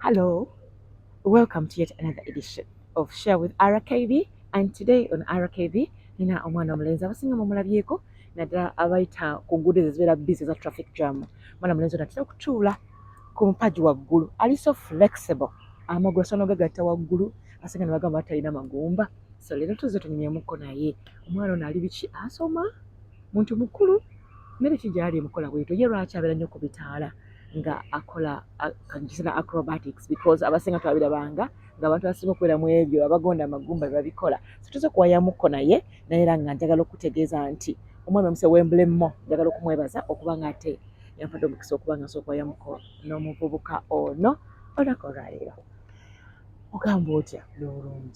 Hello, welcome to yet another edition of Share with RKB. And today on RKB, nina omwana omulenzi abasinga mumulabyeko naddala abayita ku nguudo ezo ezibeera busy za traffic jam. Omwana omulenzi ono atera okutuula ku mpagi waggulu, ali so flexible, amagulu asobola n'ogagatta waggulu, asinga ne bagamba batalina magumba. So leero tuzze tunyumyemuko naye. Omwana ono ali biki asoma, muntu mukulu, mmere ki gy'ali emukola bwetyo, ye lwaki abeera nnyo ku bitaala nga akola kagisana acrobatics, because abasinga twabirabanga ng'abantu abasinga okubeera mu ebyo abagonda amagumba babikola. So tuze kuwayamuko naye era nga njagala okutegeeza nti omwana omuse w'embulemo njagala okumwebaza okuba nga ate yampadde omukisa okuba nga nsobola okuwayamuko n'omuvubuka ono olwako olwaleero. Ogamba otya?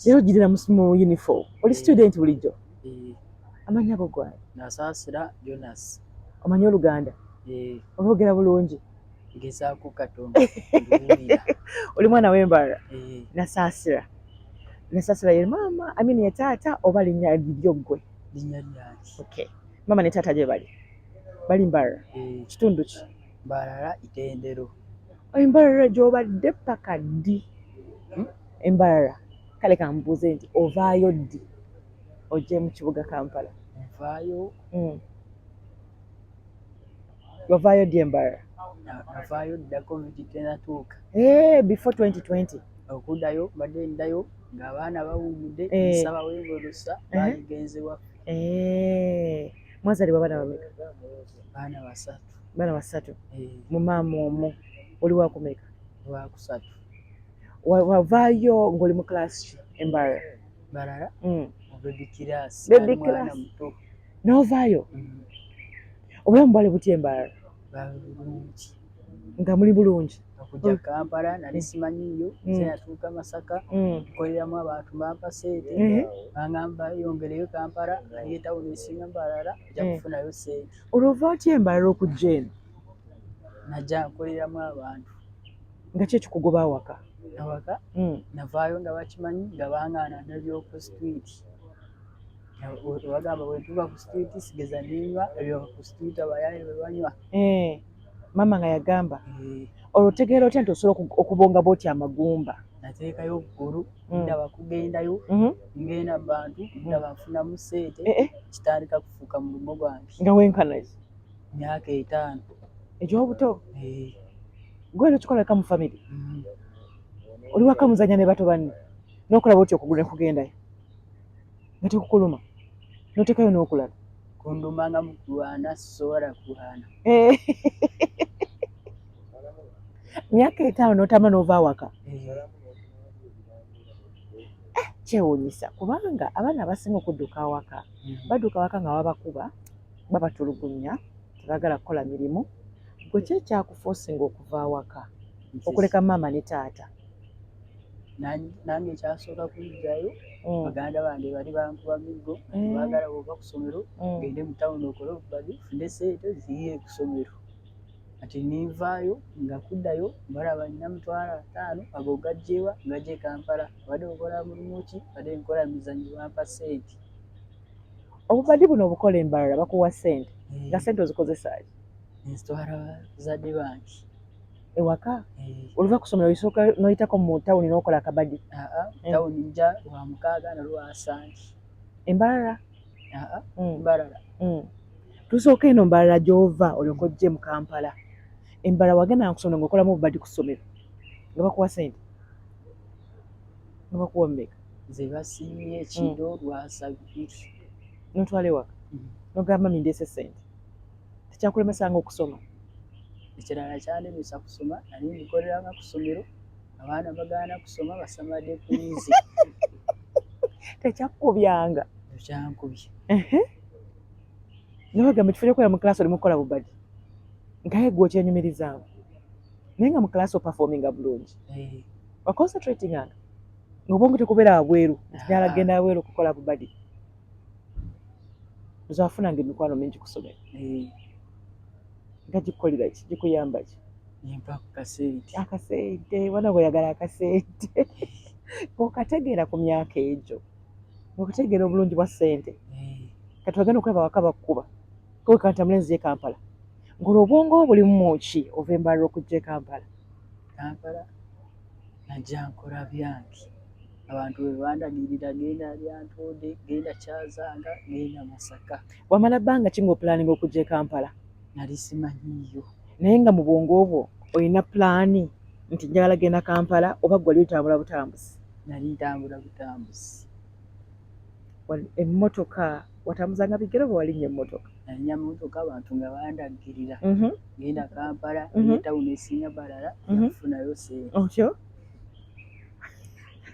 Leero girira mu uniform, oli student bulijjo? Amannya go gwani? Nasaasira Jonas. Omanyi Oluganda? Olwogera bulungi? Ngezaako katono. Oli mwana w'Embara? Nasaasira. Nasaasira ye maama, ye taata oba linnya liryo ggwe? Linnya lyange. Okay. Maama ne taata gye bali? Bali Mbarara? Kitundu ki? Mbarara Itendero. Embarara gy'obadde paka ddi? Embarara. Kale kambuuze nti ovaayo ddi ojje mu kibuga Kampala? Nvaayo. Wavaayo ddi Embarara? Navaayo dda COVID tenatuuka. Before 2020. Okuddayo mbadde ndayo ng'abaana bawummudde nsaba weebolosa baaligenze waffe. Mwazaalibwa baana bameka? Baana basatu. Baana basatu. Mu maama omwo oli wakumeka? Wakusatu. Wavaayo ng'oli mu class ki Embarara? Mbarara? Mu baby class. Baby class. N'ovaayo? Obulamu bwali butya Embarara? Bulungi. Nga muli bulungi? Okujja Kampala nali simanyiyo, nze natuuka Masaka, nkoleramu abantu bampa ssente, bangamba yongereyo Kampala, naye tawuni esinga Mbarara, ojja kufunayo ssente. Olwova otya Embarara okujja eno? Najja nkoleramu abantu. Nga ki ekikugoba awaka? Awaka? Navaayo nga bakimanyi nga bangaana n'ebyoku street. Bagamba bwe ntuuka ku street sigeza ninywa ebyo ku street abayaaye bwe banywa. Maama nga yagamba? Olotegeera otya nti osobola okubonga bw'oti amagumba? Nateekayo oggulu, ndaba kugendayo, ngenda mu bantu, ndaba nfunamu ssente, kitandika kufuuka mulimo gwange. Nga wenkana ki? Myaka 5. Egy'obuto? Gwe era okikolaka mu famire? Oli waka muzanya ne bato banne n'okola bw'oti okugulu ne kugendayo nga tekukuluma n'oteekayo n'okulala? Kunduma nga mu kulwana sisobola kulwana. Myaka 5 n'otama n'ova awaka? Kyewuunyisa kubanga abaana abasinga okudduka awaka badduka awaka nga babakuba babatulugunya tebaagala kukola mirimu. Gwe ki ekyakufoosinga okuva awaka okuleka maama ne taata? Nange ekyasooka kujjayo baganda bange bali bankuba miggo baagala bw'ova ku ssomero ngende mu tawuni okole obubadi ufune ssente ziyiye ku ssomero. Ati ninvaayo nga kuddayo balaba nina mitwalo 5 ago gajjeewa ngajje Kampala. Badde okola mulimu ki? Badde nkola mizannyo bampa ssente. Obubadi buno obukola Embarara bakuwa ssente nga ssente ozikozesa ki? Nzitwala bazadde bange ewaka? Oluva ku ssomero osooka n'oyitako mu tawuni n'okola akabadi? Tawuni nja lwa 6 na lwa 7. Embarara? Mbarara. Tusooka eno Mbarara gy'ova olyoke ojje mu Kampala. Embarara wagenda ku ssomero ng'okolamu obubadi ku ssomero nga bakuwa ssente? Nga bakuwa mmeka? Nze basiimye ekiro lwa 2. N'otwala ewaka n'ogamba mami ndeese ssente? Tekyakulemesanga okusoma? Ekirala kyalemesa kusoma, nali mbikoleranga ku ssomero, abaana bagaana kusoma basamadde ku nze. Tekyakubyanga? Tekyankubye. Nabagamba ekifo ky'okukola mu class oli mukola bubadi ngaye gwe okyenyumirizaamu naye nga mu class opafominga bulungi. Waconcentratinganga ng'obwongo tekubeera wabweru nti nyala genda wabweru okukola bubadi? Ozafunanga emikwano mingi ku ssomero? Nga gikukolera ki? Gikuyamba ki? Nimpa ku kasente. Akasente, wana bweyagala akasente. Okategeera ku myaka egyo okutegeera obulungi bwa ssente. Kati bagenda okulaba waka bakkuba kowe kanta mulenzi ye Kampala ng'olwo obwongo bulimu ki ova Embarara okujja e Kampala? Kampala najja nkola byange abantu bwe bandagirira genda Lyantode genda Kyazanga genda Masaka. Wamala bbanga ki ng'opulaninga okujja e Kampala? Nali simanyiiyo. Naye nga mu bwongo obwo olina pulaani nti njagala genda Kampala oba ggwe wali otambula butambuzi? Nali ntambula butambuzi. Emmotoka watambuzanga bigere oba walinnya emmotoka? Nalinnya mmotoka abantu nga bandagirira Mhm. genda Kampala Mhm. etawuni esinga balala Mhm. nakufunayo sente. Otyo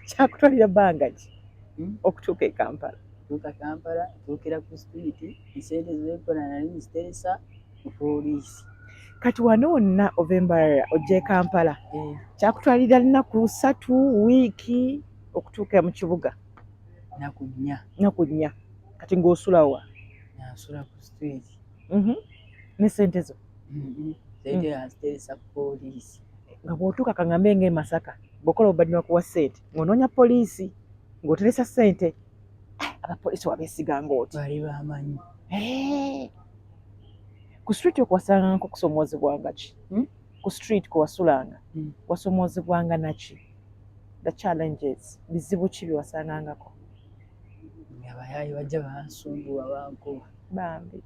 kyakutwalira bbanga ki Hmm? okutuuka e Kampala? Tuuka Kampala tuukira ku situliiti esente zempona nali nziteesa mu poliisi. Kati wano wonna ova Mbarara ojja e Kampala kyakutwalira nnaku 3 wiiki okutuuka mu kibuga? Nnaku 4 nnaku 4. Kati ng'osulawa? nansula ku situliiti. Ne sente zo Sente yanziteesa ku poliisi. nga bw'otuuka kaŋŋambe ng'e Masaka bw'okola obadde bakuwa ssente ng'onoonya poliisi ng'oteresa ssente. Abapoliisi wabeesiganga oti? Bali bamanyi. Ku street okwo wasangangako kusomoozebwanga ki? Ku street kwe wasulanga wasomoozebwanga naki? The challenges, bizibu ki bye wasangangako? Abayaayi bajja bansumbuwa bankuba. Bambi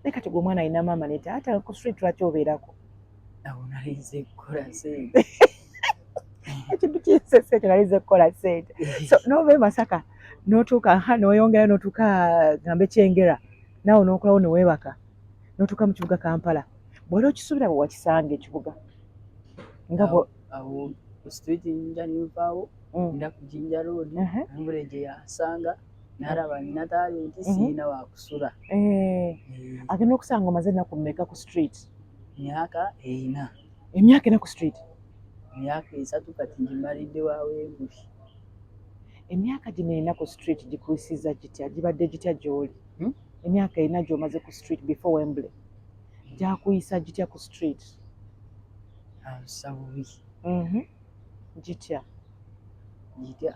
naye kati gwe omwana alina maama ne taata ku street lwaki obeerako? Awo nalinze kukola ssente. Ekintu kinsese ekyo nalinze kukola ssente. So n'ova e Masaka n'otuuka n'oyongera n'otuuka gambe Kyengera naawe n'okolawo ne weebaka n'otuuka mu kibuga Kampala. Bw'oli okisuubira bwe wakisanga ekibuga? Nga awo ku street njja ninvaawo nda ku Jinja Road embule gye yansanga n'alaba nina talenti siina wakusula. Agenda okusanga omaze ennaku mmeka ku street? Myaka 4. Emyaka 4 ku street? Myaka 3 kati ngimalidde wa Wembuli. Emyaka gino 4 ku street gikuyisiza gitya? Gibadde gitya gy'oli? Emyaka 4 gy'omaze ku street before Wembley gyakuyisa gitya ku street? Ansa bubi. Gitya? Gitya?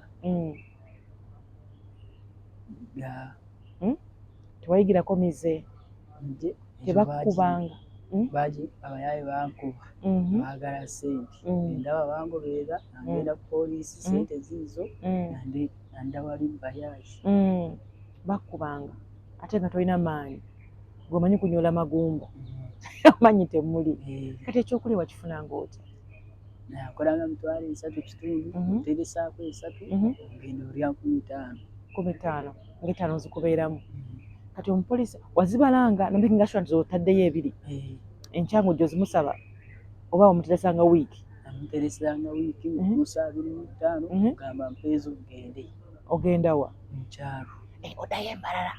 Tewayigirako mize? Tebakubanga? Abayaayi bankuba baagala ssente. Ndaba bangoberera ngenda ku poliisi ssente ziizo nanda wali mu bayaayi. Bakubanga ate nga tolina maanyi gweomanyi kunyola magumba amanyi temuli. Kati ekyokulya wakifunanga otya? Nakolanga 3.5 oteresaako 3 ogenda olya 15. 15 ng'ettaano zikubeeramu. Kati omupoliisi wazibalanga nomaking sure nti zotaddeyo 2 enkyangu gyo zimusaba oba omuteresanga wiiki? Namuteresanga wiiki okutuusa 25 ogamba mpeezo ogende. Ogenda wa? Mu kyalo. Oddayo e Mbarara?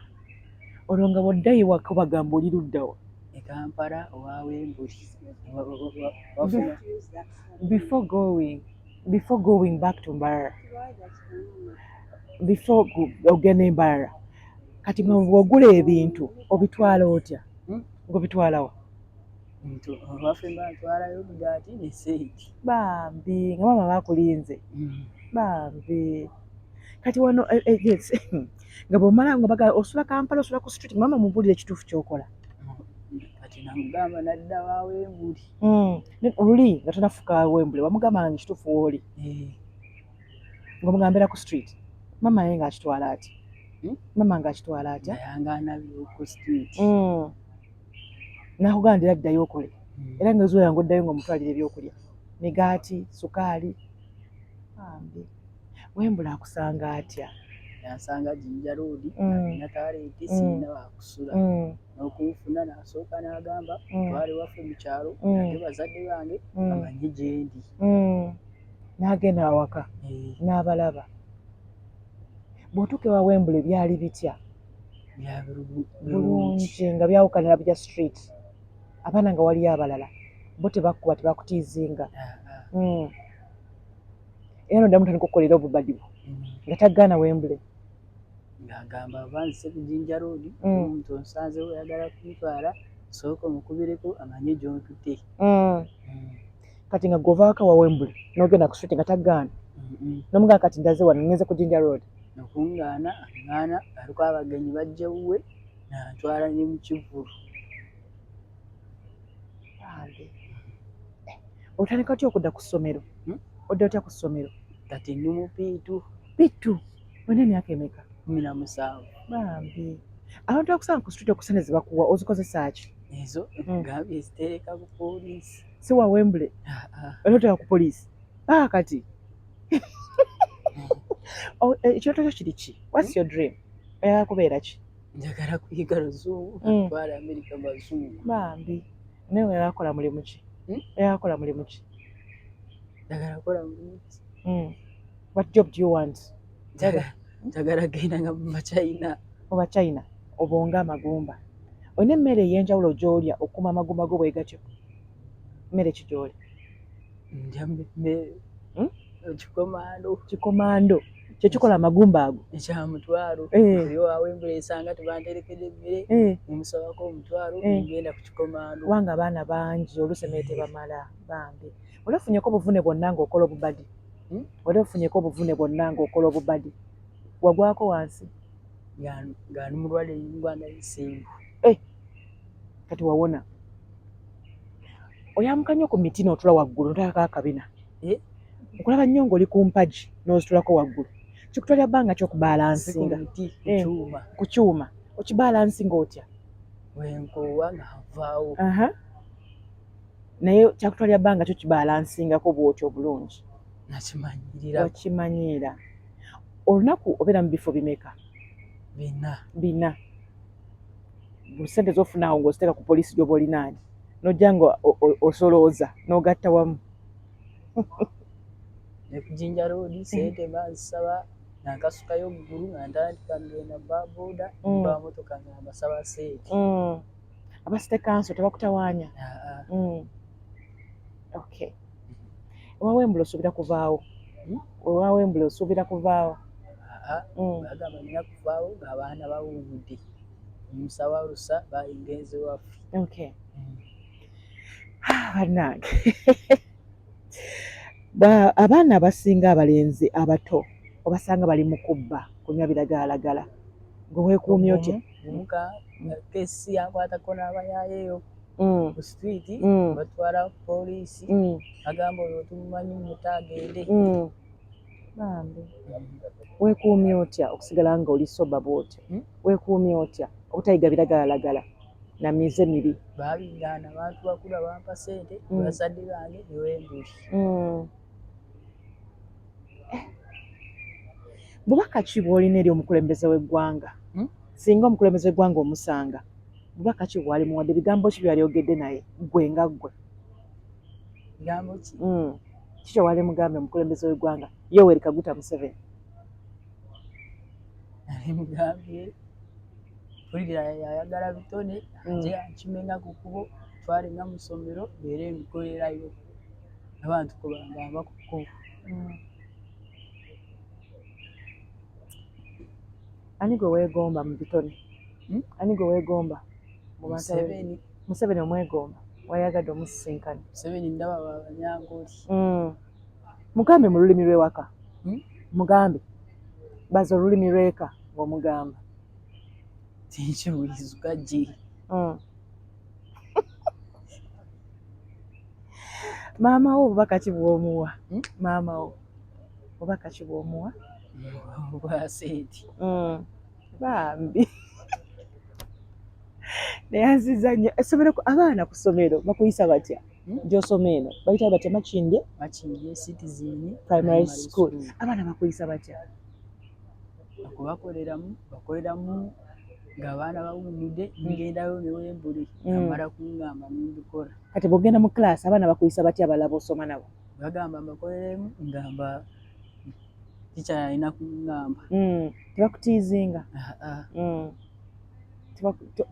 Olwo nga bw'oddayo waka bagamba oli ludda wa? E Kampala owa Wembuli. Before going back to Mbarara, before ogenda e Mbarara, kati nga bw'ogula ebintu obitwala otya? Ng'obitwala wa? Waffe mbantwalayo obugaati ne sente. Bambi nga maama bakulinze. Bambi kati wano nga bw'omala nga bagala osula Kampala osula ku street maama mubulire ekituufu ky'okola. Kati namugamba nadda wa Wembuli. Luli nga tonafuka Wembuli wamugamba nga ekituufu w'oli? Ng'omugambira ku street. Maama naye ng'akitwala atya? Maama ng'akitwala atya? Nayangaana ku street. Nakugamba nti era ddayo okole era nga ezuula nga oddayo ng'omutwalira ebyokulya migaati sukaali. Bambi Wembuli akusanga atya? Yansanga Jinja Road nina talenti siina wakusula. N'okunfuna n'asooka n'agamba twale waffe mu kyalo ate bazadde bange bamanye gye ndi. N'agenda awaka n'abalaba. Bw'otuuka ewa Wembuli byali bitya? Bulungi nga byawukanira bya street. Abaana nga waliyo abalala bo tebakkuba tebakutiizinga. Era noddamu tandika okukolera obubadibu nga taggaana Wembuli. Ng'agamba avanse ku Jinja Road omuntu onsanzewo oyagala kuntwala sooka omukubireko amanye gy'ontutte. Kati nga gw'ova waka wa Wembuli n'ogenda ku street nga taggaana n'omugamba kati ndaze wano ngenze ku Jinja Road. Nokungaana aŋŋaana aliko abagenyi bajja wuwe n'antwala ne mu kivulu. Otandika otya okudda ku ssomero? Odde otya ku ssomero? kati ndi mupiitu Bittu, olina emyaka emeka? 17. Bambi. Abantu bakusanga ku street okusene ze bakuwa ozikozesa ki? Ezo gambye zitereka ku poliisi. Si wa Wembley? Era otera ku poliisi? Kati. Ekyoto kyo kiri ki? What's your dream? Oyagala kubeera ki? Njagala kuyiga luzungu atwala Amerika bazungu. Bambi. Naye oyagala kukola mulimu ki? Oyagala kukola mulimu ki? Njagala kukola mulimu ki? What job do you want? Njagala genda nga mu China. Oba China obonga amagumba. Olina emmere ey'enjawulo gy'olya okuma amagumba go bwe gatyo? Mmere ki gy'olya? Ndya mmere kikomando. Kikomando kye kikola amagumba ago? Ekyamutwalo. Oli wa Wembley esanga tebanterekedde emmere emusabako omutwalo ngenda ku kikomando. Kubanga abaana bangi oluusi emmere tebamala. Bambi. Oli ofunyeko obuvune bwonna ng'okola obubadi? Oli ofunyeko obuvune bwonna ng'okola obubadi? Wagwako wansi? Nga ndi mulwadde y'endwala y'ensimbu. Kati wawona? Oyamuka nnyo ku miti n'otula waggulu notulako akabina. Okulaba nnyo ng'oli ku mpagi n'ozitulako waggulu. Kikutwalira bbanga ki okubalansinga? Ku kyuma. Okibalansinga otya? Bwenkoowa nga nvaawo. Naye kyakutwalira bbanga ki okibalansingako bw'otyo obulungi? Nakimanyirira. Okimanyiira. Olunaku obeera mu bifo bimeka? 4. Buli ssente z'ofuna awo ng'oziteeka ku poliisi gy'oba olinaani n'ojja nga osolooza n'ogatta wamu. Ne ku Jinja Road ssente baazisaba nakasukayo oggulu nga ntandika ngenda baabuuda mba motoka nga mbasaba ssente. Aba City Council tebakutawaanya? Okay. Ewa Wembley osuubira kuvaawo? Ewa Wembley osuubira kuvaawo? Bagamba nina kuvaawo ng'abaana bawummudde. Omusaba olusa bayingenze waffe. Okay. Bannange. Abaana abasinga abalenzi abato obasanga bali mu kubba kunywa biragalalagala. Gwe weekuumye otya? Omuka kesi yakwatako n'abayaayeyo ku street batwala poliisi agamba oyo tumumanyi mutagende. Bambi. Weekuumye otya okusigala nga oli soba bw'otyo? Weekuumye otya obutayiga biragalalagala na mize mibi? Baabingaana abantu bakulu abampa ssente bazadde bange ne Wembley. Bubaka ki bw'olina eri omukulembeze w'eggwanga? Singa omukulembeze w'eggwanga omusanga, bubaka ki bw'ali muwadde? Bigambo ki byali ogedde naye gwe nga ggwe? Bigambo ki? Kiki wali mugambe omukulembeze w'eggwanga Yoweri Kaguta Museveni? Nali mugambye mpulira yayagala bitone nje ankimenga ku kkubo twale nga mu ssomero mbeere mbikolerayo abantu ko bangamba ku kkubo. Ani gwe weegomba mu bitone? Ani gwe weegomba? Museveni omwegomba? Wayagadde omusisinkana? Museveni ndaba b'Abanyangoli. Mugambe mu lulimi lw'ewaka. Mugambe. Baza olulimi lw'eka ng'omugamba. Tinkibulizuka gye. Maama wo obubaka ki bw'omuwa? Maama wo obubaka ki bw'omuwa? Obwa ssente. Bambi. Neyanziza nnyo. Essomero abaana ku ssomero bakuyisa batya? Gy'osoma eno bayita batya? Makindye Citizen Primary School. Abaana bakuyisa batya? bakoleramu ng'abaana bawummudde ngendayo ne Wembley amala kuŋŋamba nimbikola. Kati bw'ogenda mu class abaana bakuyisa batya abalaba osoma nabo? Bagamba mbakoleremu ngamba teacher alina kuŋŋamba. Tebakutiizinga?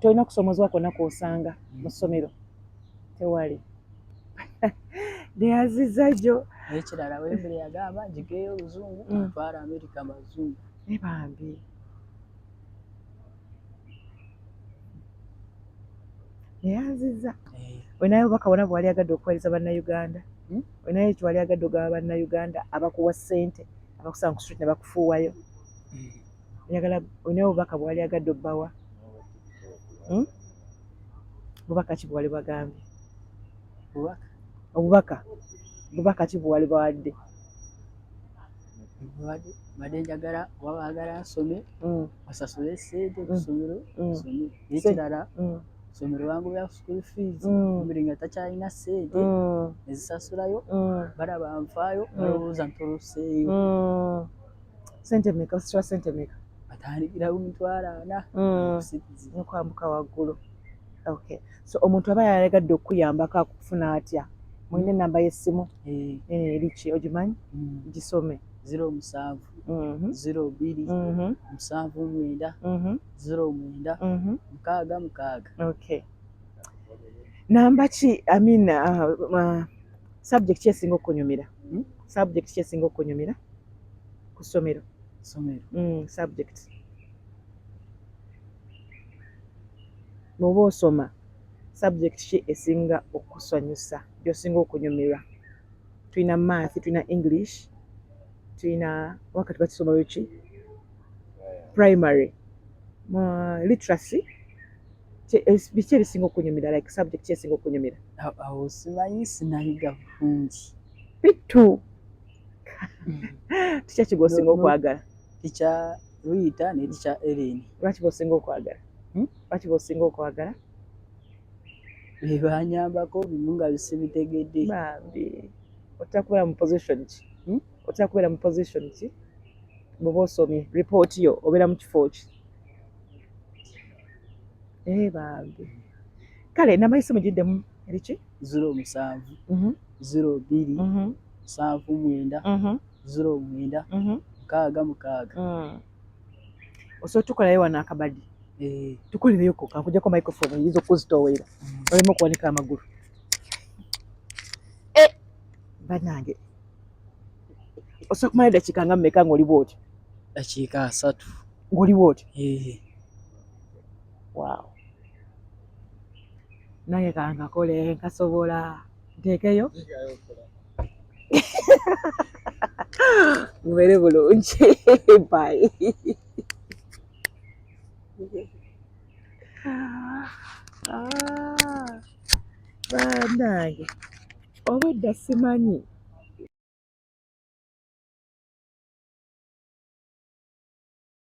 Tolina kusomozebwa kwonna kw'osanga mu ssomero? Tewali. Neyanziza nnyo. Ekirala Wembley yagamba gigeyo oluzungu atwala Amerika bazungu. Bambi. Neyanziza. Olinayo obubaka bwonna bwe wali agadde okuweereza bannayuganda? Olinayo kye wali agadde ogaba bannayuganda abakuwa ssente abakusanga ku street ne bakufuuwayo? Olinayo obubaka bwe wali agadde obbawa? Bubaka ki bwe wali bagambye? Obubaka ki bwe wali bawadde? badde njagala oba baagala nsome basasule ssente ku ssomero nsome n'ekirala ssomero bangobya school fees omubiri nga takyalina ssente ezisasulayo balaba nfaayo balowooza ntoloseeyo ssente mmeka osasula ssente mmeka batandikira ku 40,000 nokwambuka waggulu. Okay, so omuntu aba yalagadde okuyambako akufuna atya? Mulina ennamba y'essimu eri ki ogimanyi? Gisome. 07 02 79 09 66. Okay. Namba ki subject esinga okunyumira? Subject esinga okunyumira ku ssomero? Subject. Bw'oba osoma subject ki esinga okusanyusa gy'osinga okunyumirwa? Tulina math, tulina English, tulina wakati batusoma wiki primary, literacy. Biki ebisinga okunyumira, like subject ki esinga okunyumira? Awo simanyi, sinayiga bulungi. Bitu tikya ki gw'osinga okwagala? Tikya Ruyita ne tikya Ellen. Lwaki bw'osinga okwagala? Lwaki bw'osinga okwagala? Be banyambako bimu nga bisibitegedde. Bambi otera kubeera mu position ki? Otera kubeera mu position ki bw'oba osomye report yo obeera mu kifo ki? Bambi kale namba y'essimu giddemu eri ki? 07 02 79 09 66. Osobola tukolayo wano akabadi tukolereyo kankujjako microphone oyinza okuzitoowera oleme okuwanika amagulu. Bannange osobola kumala eddakiika nga mmeka ng'oli bw'otyo? Dakiika 3. Ng'oli bw'otyo? Wow. Nange kankakole nkasobola nteekeyo mubeere bulungi. Bye. Bannange obwedda simanyi